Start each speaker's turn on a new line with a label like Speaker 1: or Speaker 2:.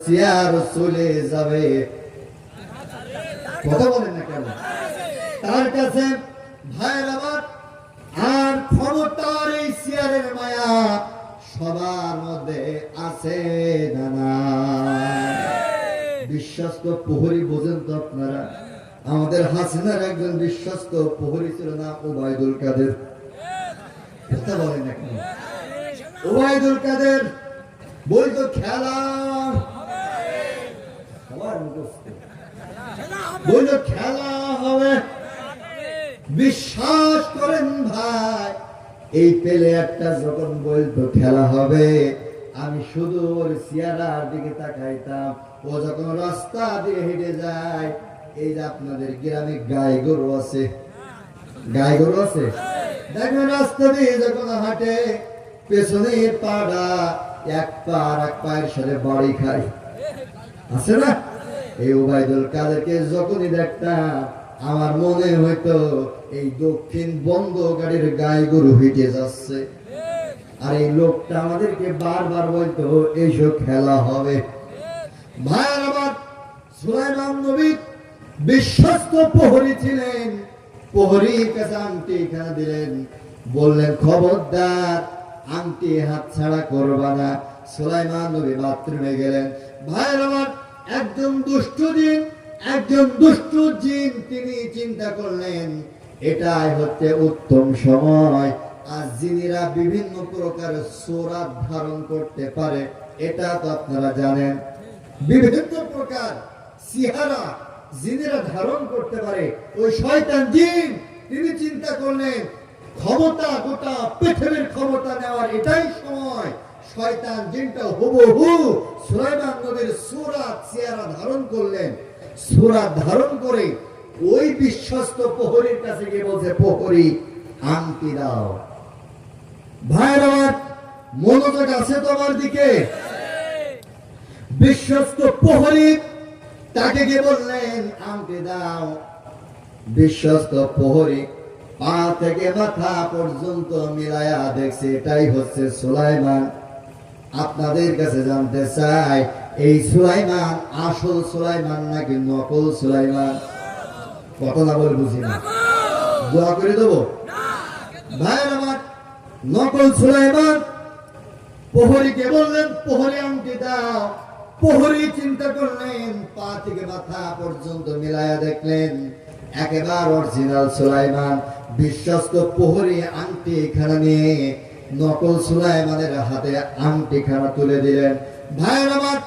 Speaker 1: Chair চলে যাবে, কথা বলেন না কেন? তার কাছে ভাইয়ের আমার আর ক্ষমতার এই চেয়ারের মায়া সবার মধ্যে আছে না? বিশ্বস্ত প্রহরী বোঝেন তো আপনারা? আমাদের হাসিনার একজন বিশ্বস্ত প্রহরী ছিল না ওবায়দুল কাদের? কথা বলেন না কেন? ওবায়দুল কাদের বলতো খেলা বলতো খেলা হবে। বিশ্বাস করেন ভাই, এই প্লেয়ারটা যখন বলতো খেলা হবে, আমি শুধু ওর চেহারার দিকে তাকাইতাম। ও যখন রাস্তা দিয়ে হেঁটে যায়, এই যে আপনাদের গ্রামে গাই গরু আছে, গাই গরু আছে, দেখবেন রাস্তা দিয়ে যখন হাঁটে পেছনে পাড়া এক পা এক পায়ের সাথে বাড়ি খায়, আছে না? এই ওবায়দুল কাদেরকে যখনই দেখতাম আমার মনে হইতো এই দক্ষিণ বন্ধ গাড়ির গাই গরু হেঁটে যাচ্ছে। আর এই লোকটা আমাদেরকে বারবার বলতো এইসব খেলা হবে। ভাইয়ের আমার সুলাইমান নবী বিশ্বস্ত প্রহরী ছিলেন। প্রহরীর কাছে আংটি এখানে দিলেন, বললেন খবরদার আংটি হাত ছাড়া করবা না। সুলাইমান নবী বাথরুমে গেলেন। ভাইয়ের আমার একজন দুষ্ট জিন তিনি চিন্তা করলেন এটাই হচ্ছে উত্তম সময়। আর জিনেরা বিভিন্ন প্রকার সূরাত ধারণ করতে পারে, এটা তো আপনারা জানেন। বিভিন্ন প্রকার চেহারা জিনেরা ধারণ করতে পারে। ওই শয়তান জিন তিনি চিন্তা করলেন ক্ষমতা, গোটা পৃথিবীর ক্ষমতা নেওয়ার এটাই সময়। শয়তান জিনটা হুবহু সুলাইমান নবীর সূরাত চেহারা ধারণ করলেন। সূরাত ধারণ করে ওই বিশ্বস্ত প্রহরীর কাছে গিয়ে বলছে, প্রহরী আংটি দাও। ভাইয়ের আমার মনোযোগ আছে তো আমার দিকে? বিশ্বস্ত প্রহরী তাকে গিয়ে বললেন আংটি দাও। বিশ্বস্ত প্রহরী পা থেকে মাথা পর্যন্ত মিলায়া দেখছে এটাই হচ্ছে সুলাইমান। আপনাদের কাছে জানতে চাই, এই সুলাইমান আসল সুলাইমান নাকি নকল সুলাইমান? কথা না বলে বুঝি না, দোয়া করে দেবো। ভাইয়ের আমার নকল সুলাইমান প্রহরীকে বললেন প্রহরী আংটি দাও। প্রহরী চিন্তা করলেন, পা থেকে মাথা পর্যন্ত মিলায়া দেখলেন একেবারে অরিজিনাল সুলাইমান। বিশ্বস্ত প্রহরী আংটি এখানে নিয়ে নকল সুলাইমানের হাতে আংটি খানা তুলে দিলেন। ভাইয়ের আমার